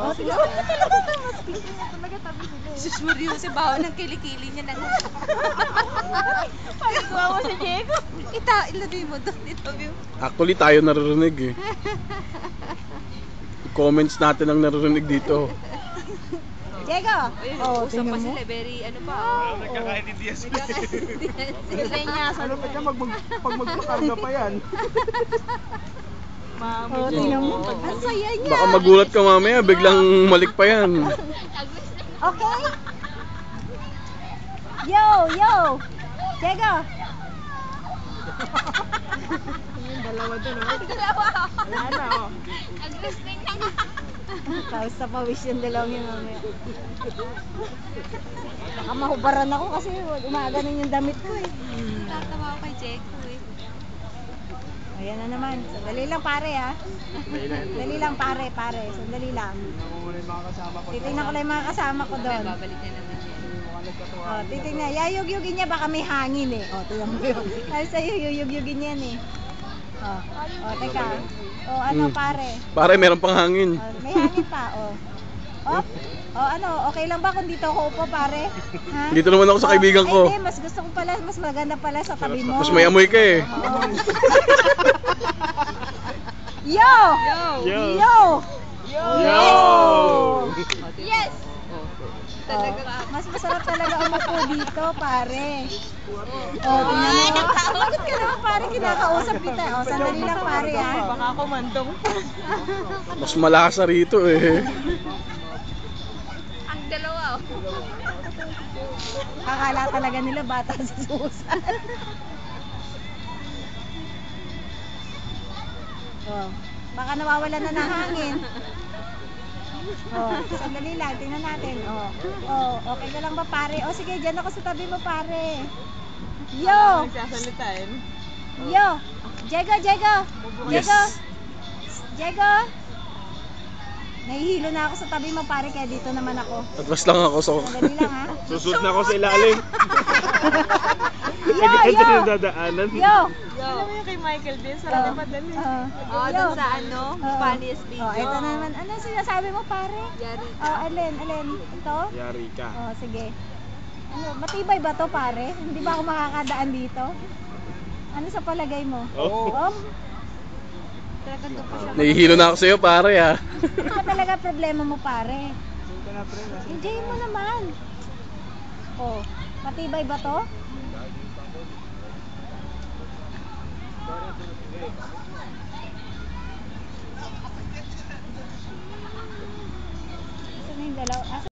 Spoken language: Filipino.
Oh, tingnan mo. Mas pink na talaga tabi sila eh. Sus Mario, si baho ng kilikili niya na. Pagkuha mo si Diego. Ilagay mo doon. Itabi mo. Actually, tayo naririnig eh. Comments natin ang naririnig dito. Diego! Oh, Usap tingnan pa mo. sila, very ano pa. Nagkakaintindihan sila. Sinenyasan. Ano pa siya pag magpakarga pa yan? Oh, tingnan mo. Ang saya niya. Baka magulat ka mamaya, biglang malik pa yan. Okay? Yo! Yo! Diego! Yung dalawa doon, oh. Dalawa! Wala na, oh. Agustin na nga. Tapos sa pawis yung dalawang yun mamaya. Baka mahubaran ako kasi umaganon yung damit ko eh. Tatawa ako kay Jeko eh. Ayan na naman. Sandali lang pare ha. Sandali lang pare. Sandali lang. Muna yung mga kasama ko. Titingnan ko lang yung mga kasama ko doon. Babalik na naman yan. Mga nagkatuwa. Oh, titingnan. Yayug-yugin niya baka may hangin eh. Oh, tingnan mo yun. Ay sa'yo, yuyug-yugin yan eh. Oh, teka. Oh, ano pare? Pare, meron pang hangin. Oh, may hangin pa, oh. Oh, ano, okay lang ba kung dito ako upo, pare? Ha? Dito naman ako sa kaibigan ko. Ay, hindi, mas gusto ko pala, mas maganda pala sa tabi mo. Mas may amoy ka eh. Oo. Yo! Yo! Yo! Yo! Yes! Talaga. Mas masarap talaga umupo dito, pare. Oh, tingnan mo. Bakit ka naman, pare, kinakausap kita. Oh, sandali lang, pare, ha? Baka kumandong. Mas malasa rito eh. Ang dalawa oh. Akala talaga nila bata sa Susan. Oh, baka nawawalan na ng hangin. Oh, sandali lang, tingnan natin. Oh, okay ka lang ba pare? Oh, sige, dyan ako sa tabi mo pare. Yo! Sasalitain. Yo! Diego! Yes. Diego! Nahihilo na ako sa tabi mo pare, kaya dito naman ako. Atras lang ako sa... Sandali lang ha. Susut na ako sa ilalim. Yo! Ganito Yo! yung dadaanan. Yo! Alam mo yung kay Michael din, Oh, sarap madali. Oh, Yo. doon sa ano, Oo. funniest video. Oh, ito na naman. Ano sinasabi mo pare? Yari ka. Oh, alin? Ito? Yari ka. Oh, sige. Ano, matibay ba to pare? Hindi ba ako makakadaan dito? Ano sa palagay mo? Oo. Oh, Talagang doon pa siya. Nahihilo na ako sa'yo pare ah. ano ba talaga problema mo pare? Ito na, pre. Enjoy mo naman. Oh, matibay ba to? Saan yung dalaw?